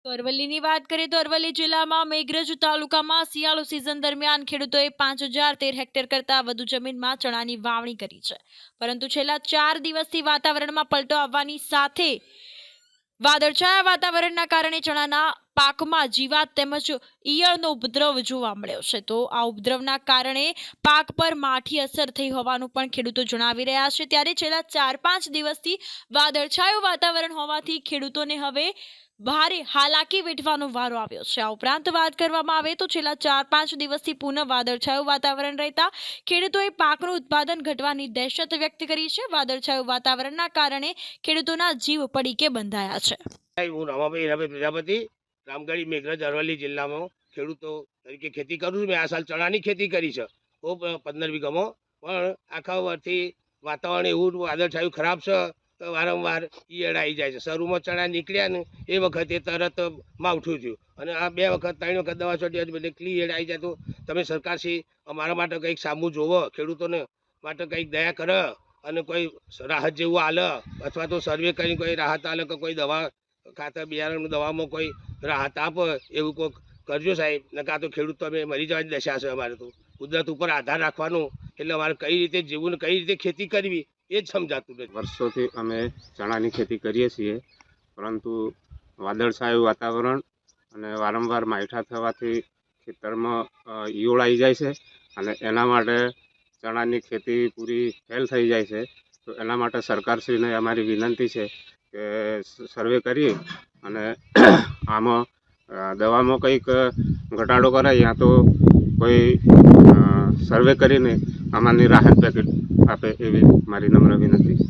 તો અરવલ્લીની વાત કરીએ તો અરવલ્લી જિલ્લામાં મેઘરજ તાલુકામાં શિયાળુ સિઝન દરમિયાન ખેડૂતોએ 5013 હેક્ટર કરતાં વધુ જમીનમાં ચણાની વાવણી કરી છે, પરંતુ છેલ્લા 4 દિવસથી વાતાવરણમાં પલટો આવવાની સાથે વાદળછાયા વાતાવરણના કારણે ચણાના પાકમાં જીવાત તેમજ ઈયળનો ઉપદ્રવ જોવા મળ્યો છે। તો આ ઉપદ્રવના કારણે પાક પર માઠી અસર થઈ હોવાનું પણ ખેડૂતો જણાવી રહ્યા છે। ત્યારે છેલ્લા 4-5 દિવસથી વાદળછાયું વાતાવરણ હોવાથી ખેડૂતોને હવે ભારે હાલાકી વેઠવાનો વારો આવ્યો છે। આ ઉપરાંત વાત કરવામાં આવે તો છેલ્લા 4-5 દિવસથી પુનઃ વાદળછાયું વાતાવરણ રહેતા ખેડૂતોએ પાકનું ઉત્પાદન ઘટવાની દહેશત વ્યક્ત કરી છે। વાદળછાયું વાતાવરણના કારણે ખેડૂતોના જીવ પડીકે બંધાયા છે। હું રામાભાઈ હીરાભાઈ પ્રજાપતિ રામગઢી મેઘરજ અરવલ્લી જિલ્લામાં ખેડૂતો તરીકે ખેતી કરું છું। મેં આ સાલ ચણાની ખેતી કરી છે, ખૂબ 15 વીઘામાં, પણ આખા વર્ષથી વાતાવરણ એવું વાદળછાયું ખરાબ છે તો વારંવાર ઈયળ આવી જાય છે। શરૂમાં ચણા નીકળ્યા ને એ વખતે તરત માવઠું થયું, અને આ 2 વખત 3 વખત દવા છોટ્યા એટલે ઈયળ આવી જાય। તો તમે સરકારશ્રી અમારા માટે કંઈક સામું જોવો, ખેડૂતોને માટે કંઈક દયા કરે અને કોઈ રાહત જેવું આલે, અથવા તો સર્વે કરીને કોઈ રાહત આલે કે કોઈ દવા ખાતર બિયારણ દવામાં કોઈ રાહત આપે એવું કોઈક કરજો સાહેબ। નકા તો ખેડૂત તો અમે મરી જવાની દશા છે। અમારે તો કુદરત ઉપર આધાર રાખવાનું, એટલે અમારે કઈ રીતે જીવવું ને કઈ રીતે ખેતી કરવી એ જ સમજાતું નથી। વર્ષોથી અમે ચણાની ખેતી કરીએ છીએ, પરંતુ વાદળછાયું વાતાવરણ અને વારંવાર માવઠા થવાથી ખેતરમાં ઈયળ આવી જાય છે, અને એના માટે ચણાની ખેતી પૂરી ફેલ થઈ જાય છે। તો એના માટે સરકારશ્રીને અમારી વિનંતી છે કે સર્વે કરી અને આમાં દવામાં કંઈક ઘટાડો કરે, યા તો કોઈ સર્વે કરીને અમારી રાહત પેકેટ આપે એવી મારી નમ્ર વિનંતી છે।